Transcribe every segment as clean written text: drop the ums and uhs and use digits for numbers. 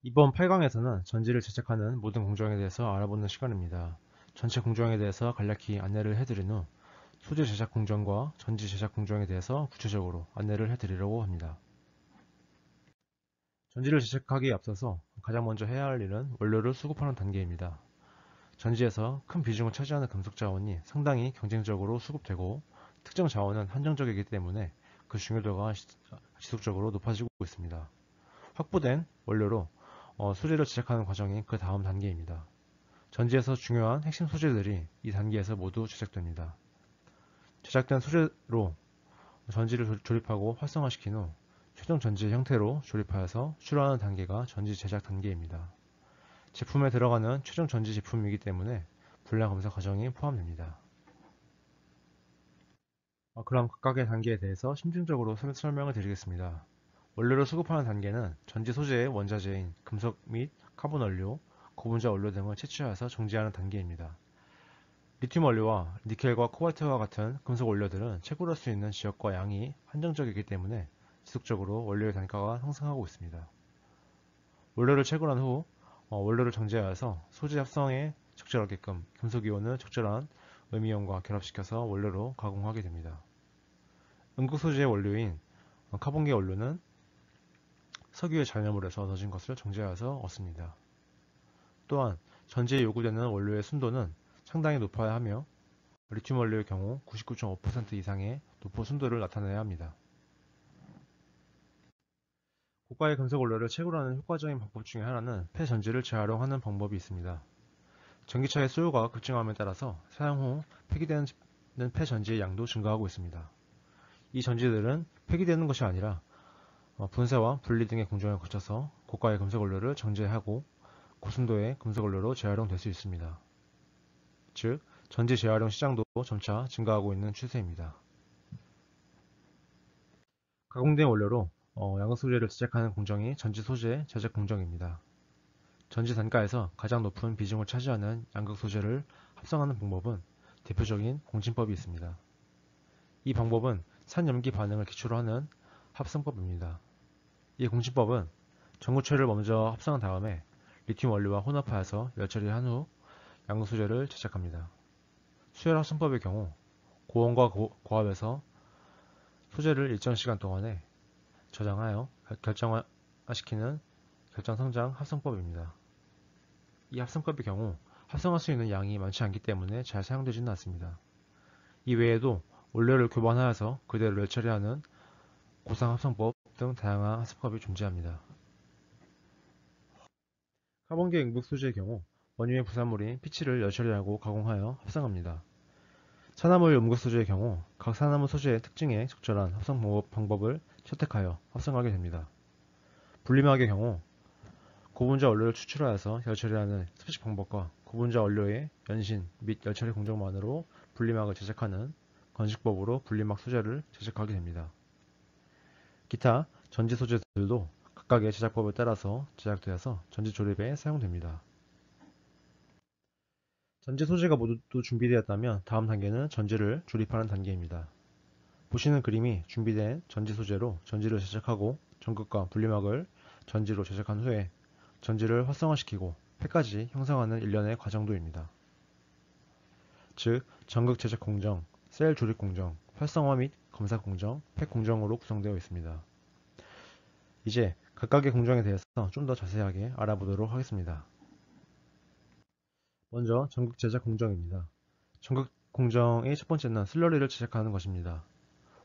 이번 8강에서는 전지를 제작하는 모든 공정에 대해서 알아보는 시간입니다. 전체 공정에 대해서 간략히 안내를 해드린 후 소재 제작 공정과 전지 제작 공정에 대해서 구체적으로 안내를 해드리려고 합니다. 전지를 제작하기에 앞서서 가장 먼저 해야 할 일은 원료를 수급하는 단계입니다. 전지에서 큰 비중을 차지하는 금속 자원이 상당히 경쟁적으로 수급되고 특정 자원은 한정적이기 때문에 그 중요도가 지속적으로 높아지고 있습니다. 확보된 원료로 소재를 제작하는 과정이 그 다음 단계입니다. 전지에서 중요한 핵심 소재들이 이 단계에서 모두 제작됩니다. 제작된 소재로 전지를 조립하고 활성화시킨 후 최종 전지 형태로 조립하여서 출하하는 단계가 전지 제작 단계입니다. 제품에 들어가는 최종 전지 제품이기 때문에 불량 검사 과정이 포함됩니다. 그럼 각각의 단계에 대해서 심층적으로 설명을 드리겠습니다. 원료를 수급하는 단계는 전지 소재의 원자재인 금속 및 카본 원료, 고분자 원료 등을 채취하여서 정지하는 단계입니다. 리튬 원료와 니켈과 코발트와 같은 금속 원료들은 채굴할 수 있는 지역과 양이 한정적이기 때문에 지속적으로 원료의 단가가 상승하고 있습니다. 원료를 채굴한 후 원료를 정제하여서 소재 합성에 적절하게끔 금속이온을 적절한 음이온과 결합시켜서 원료로 가공하게 됩니다. 음극 소재의 원료인 카본계 원료는 석유의 잔여물에서 얻어진 것을 정제하여서 얻습니다. 또한 전지에 요구되는 원료의 순도는 상당히 높아야 하며 리튬 원료의 경우 99.5% 이상의 높은 순도를 나타내야 합니다. 고가의 금속 원료를 채굴하는 효과적인 방법 중에 하나는 폐전지를 재활용하는 방법이 있습니다. 전기차의 수요가 급증함에 따라서 사용 후 폐기되는 폐전지의 양도 증가하고 있습니다. 이 전지들은 폐기되는 것이 아니라 분쇄와 분리 등의 공정을 거쳐서 고가의 금속 원료를 정제하고 고순도의 금속 원료로 재활용될 수 있습니다. 즉, 전지 재활용 시장도 점차 증가하고 있는 추세입니다. 가공된 원료로 양극 소재를 제작하는 공정이 전지 소재 제작 공정입니다. 전지 단가에서 가장 높은 비중을 차지하는 양극 소재를 합성하는 방법은 대표적인 공진법이 있습니다. 이 방법은 산염기 반응을 기초로 하는 합성법입니다. 이 공진법은 전구체를 먼저 합성한 다음에 리튬 원료와 혼합하여서 열처리한 후 양극 소재를 제작합니다. 수열 합성법의 경우 고온과 고압에서 소재를 일정 시간 동안에 저장하여 결정화시키는 결정성장 합성법입니다. 이 합성법의 경우 합성할 수 있는 양이 많지 않기 때문에 잘 사용되지는 않습니다. 이 외에도 원료를 교반하여서 그대로 열처리하는 고상합성법 등 다양한 합성법이 존재합니다. 카본계 응급 소재의 경우 원유의 부산물인 피치를 열처리하고 가공하여 합성합니다. 산화물 음극 소재의 경우 각 산화물 소재의 특징에 적절한 합성 방법을 채택하여 합성하게 됩니다. 분리막의 경우 고분자 원료를 추출하여서 열처리하는 습식 방법과 고분자 원료의 연신 및 열처리 공정만으로 분리막을 제작하는 건식법으로 분리막 소재를 제작하게 됩니다. 기타 전지 소재들도 각각의 제작법에 따라서 제작되어서 전지 조립에 사용됩니다. 전지 소재가 모두 준비되었다면 다음 단계는 전지를 조립하는 단계입니다. 보시는 그림이 준비된 전지 소재로 전지를 제작하고 전극과 분리막을 전지로 제작한 후에 전지를 활성화시키고 팩까지 형성하는 일련의 과정도입니다. 즉, 전극 제작 공정, 셀 조립 공정, 활성화 및 검사 공정, 팩 공정으로 구성되어 있습니다. 이제 각각의 공정에 대해서 좀 더 자세하게 알아보도록 하겠습니다. 먼저 전극 제작 공정입니다. 전극 공정의 첫 번째는 슬러리를 제작하는 것입니다.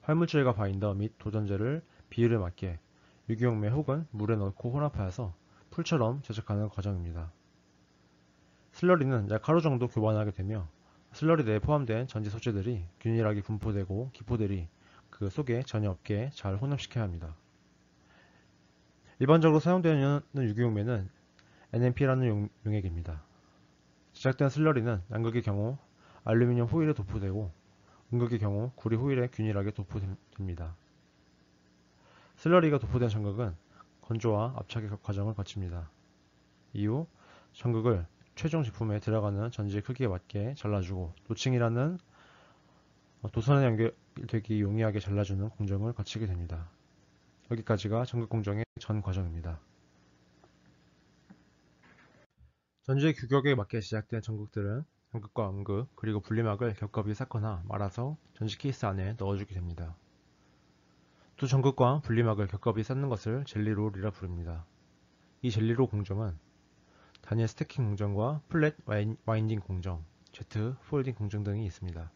활물질과 바인더 및 도전제를 비율에 맞게 유기용매 혹은 물에 넣고 혼합하여서 풀처럼 제작하는 과정입니다. 슬러리는 약 하루 정도 교반하게 되며 슬러리 내에 포함된 전지 소재들이 균일하게 분포되고 기포들이 그 속에 전혀 없게 잘 혼합시켜야 합니다. 일반적으로 사용되는 유기용매는 NMP라는 용액입니다. 제작된 슬러리는 양극의 경우 알루미늄 호일에 도포되고 음극의 경우 구리 호일에 균일하게 도포됩니다. 슬러리가 도포된 전극은 건조와 압착의 과정을 거칩니다. 이후 전극을 최종 제품에 들어가는 전지의 크기에 맞게 잘라주고 노칭이라는 도선에 연결되기 용이하게 잘라주는 공정을 거치게 됩니다. 여기까지가 전극 공정의 전 과정입니다. 전지의 규격에 맞게 제작된 전극들은 양극과 음극 그리고 분리막을 겹겹이 쌓거나 말아서 전지 케이스 안에 넣어주게 됩니다. 두 전극과 분리막을 겹겹이 쌓는 것을 젤리롤이라 부릅니다. 이 젤리롤 공정은 단일 스태킹 공정과 플랫 와인딩 공정, Z 폴딩 공정 등이 있습니다.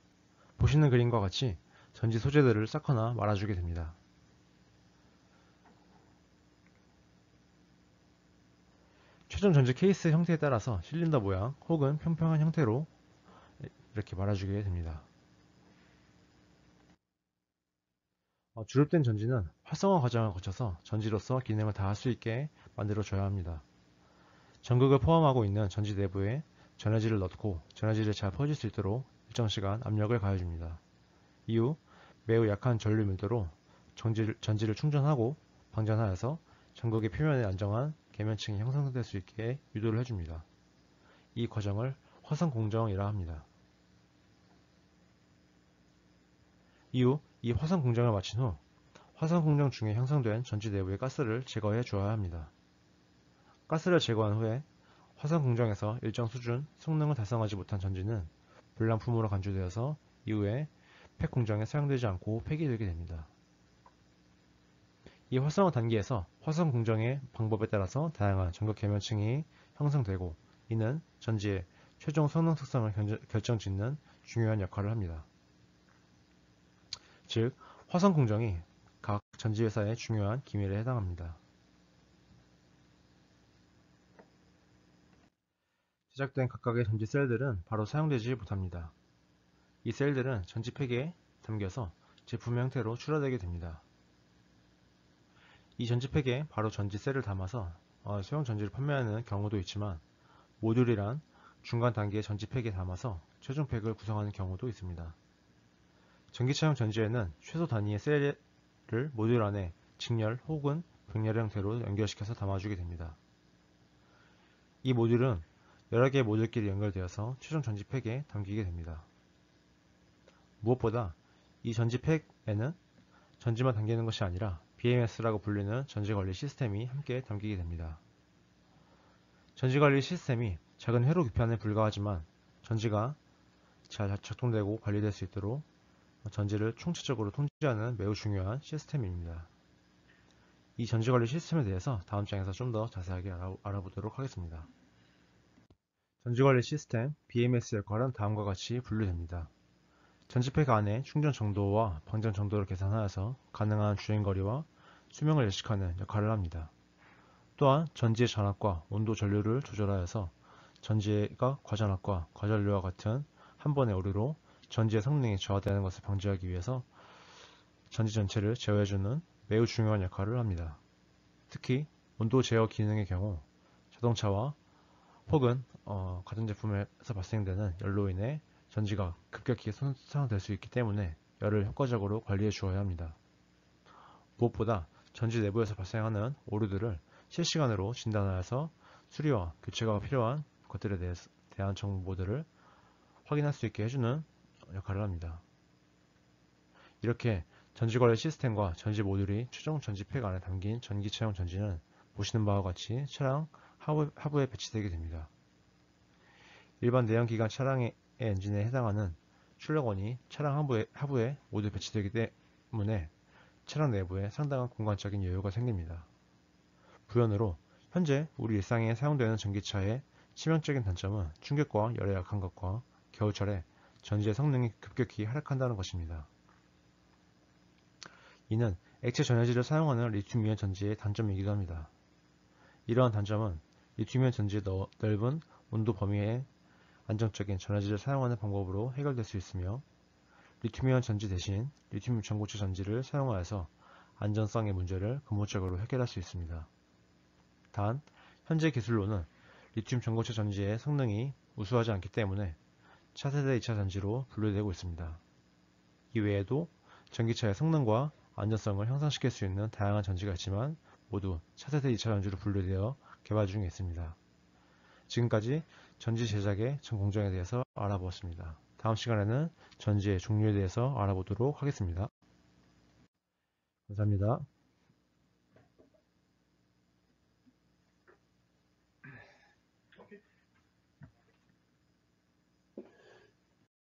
보시는 그림과 같이 전지 소재들을 쌓거나 말아주게 됩니다. 최종 전지 케이스 형태에 따라서 실린더 모양 혹은 평평한 형태로 이렇게 말아주게 됩니다. 주립된 전지는 활성화 과정을 거쳐서 전지로서 기능을 다할 수 있게 만들어줘야 합니다. 전극을 포함하고 있는 전지 내부에 전해질을 넣고 전해질이 잘 퍼질 수 있도록 일정 시간 압력을 가해줍니다. 이후 매우 약한 전류 밀도로 전지를 충전하고 방전하여서 전극의 표면에 안정한 계면층이 형성될 수 있게 유도를 해줍니다. 이 과정을 화성 공정이라 합니다. 이후 이 화성 공정을 마친 후 화성 공정 중에 형성된 전지 내부의 가스를 제거해 주어야 합니다. 가스를 제거한 후에 화성 공정에서 일정 수준 성능을 달성하지 못한 전지는 불량품으로 간주되어서 이후에 팩 공정에 사용되지 않고 폐기되게 됩니다. 이 활성화 단계에서 화성 공정의 방법에 따라서 다양한 전극 계면층이 형성되고 이는 전지의 최종 성능 특성을 결정짓는 중요한 역할을 합니다. 즉, 화성 공정이 각 전지 회사의 중요한 기밀에 해당합니다. 제작된 각각의 전지 셀들은 바로 사용되지 못합니다. 이 셀들은 전지 팩에 담겨서 제품 형태로 출하되게 됩니다. 이 전지 팩에 바로 전지 셀을 담아서 소형 전지를 판매하는 경우도 있지만 모듈이란 중간 단계의 전지 팩에 담아서 최종 팩을 구성하는 경우도 있습니다. 전기차용 전지에는 최소 단위의 셀을 모듈 안에 직렬 혹은 병렬 형태로 연결시켜서 담아주게 됩니다. 이 모듈은 여러 개의 모듈끼리 연결되어서 최종 전지 팩에 담기게 됩니다. 무엇보다 이 전지 팩에는 전지만 담기는 것이 아니라 BMS라고 불리는 전지관리 시스템이 함께 담기게 됩니다. 전지관리 시스템이 작은 회로 교편에 불과하지만 전지가 잘 작동되고 관리될 수 있도록 전지를 총체적으로 통제하는 매우 중요한 시스템입니다. 이 전지관리 시스템에 대해서 다음 장에서 좀 더 자세하게 알아보도록 하겠습니다. 전지관리 시스템 BMS 역할은 다음과 같이 분류됩니다. 전지팩 안에 충전 정도와 방전 정도를 계산하여서 가능한 주행거리와 수명을 예측하는 역할을 합니다. 또한 전지의 전압과 온도 전류를 조절하여서 전지가 과전압과 과전류와 같은 한 번의 오류로 전지의 성능이 저하되는 것을 방지하기 위해서 전지 전체를 제어해주는 매우 중요한 역할을 합니다. 특히 온도 제어 기능의 경우 자동차와 혹은 가전제품에서 발생되는 열로 인해 전지가 급격히 손상될 수 있기 때문에 열을 효과적으로 관리해 주어야 합니다. 무엇보다 전지 내부에서 발생하는 오류들을 실시간으로 진단하여서 수리와 교체가 필요한 것들에 대한 정보들을 확인할 수 있게 해주는 역할을 합니다. 이렇게 전지관리 시스템과 전지 모듈이 최종 전지 팩 안에 담긴 전기차용 전지는 보시는 바와 같이 차량 하부에 배치되게 됩니다. 일반 내연기관 차량의 엔진에 해당하는 출력원이 차량 하부에 모두 배치되기 때문에 차량 내부에 상당한 공간적인 여유가 생깁니다. 부연으로 현재 우리 일상에 사용되는 전기차의 치명적인 단점은 충격과 열에 약한 것과 겨울철에 전지의 성능이 급격히 하락한다는 것입니다. 이는 액체 전해질을 사용하는 리튬이온 전지의 단점이기도 합니다. 이러한 단점은 리튬이온 전지의 넓은 온도 범위에 안정적인 전해질을 사용하는 방법으로 해결될 수 있으며 리튬이온 전지 대신 리튬 전고체 전지를 사용하여서 안전성의 문제를 근본적으로 해결할 수 있습니다. 단, 현재 기술로는 리튬 전고체 전지의 성능이 우수하지 않기 때문에 차세대 2차 전지로 분류되고 있습니다. 이외에도 전기차의 성능과 안전성을 향상시킬 수 있는 다양한 전지가 있지만 모두 차세대 2차 전지로 분류되어 개발 중에 있습니다. 지금까지 전지 제작의 전 공정에 대해서 알아보았습니다. 다음 시간에는 전지의 종류에 대해서 알아보도록 하겠습니다. 감사합니다.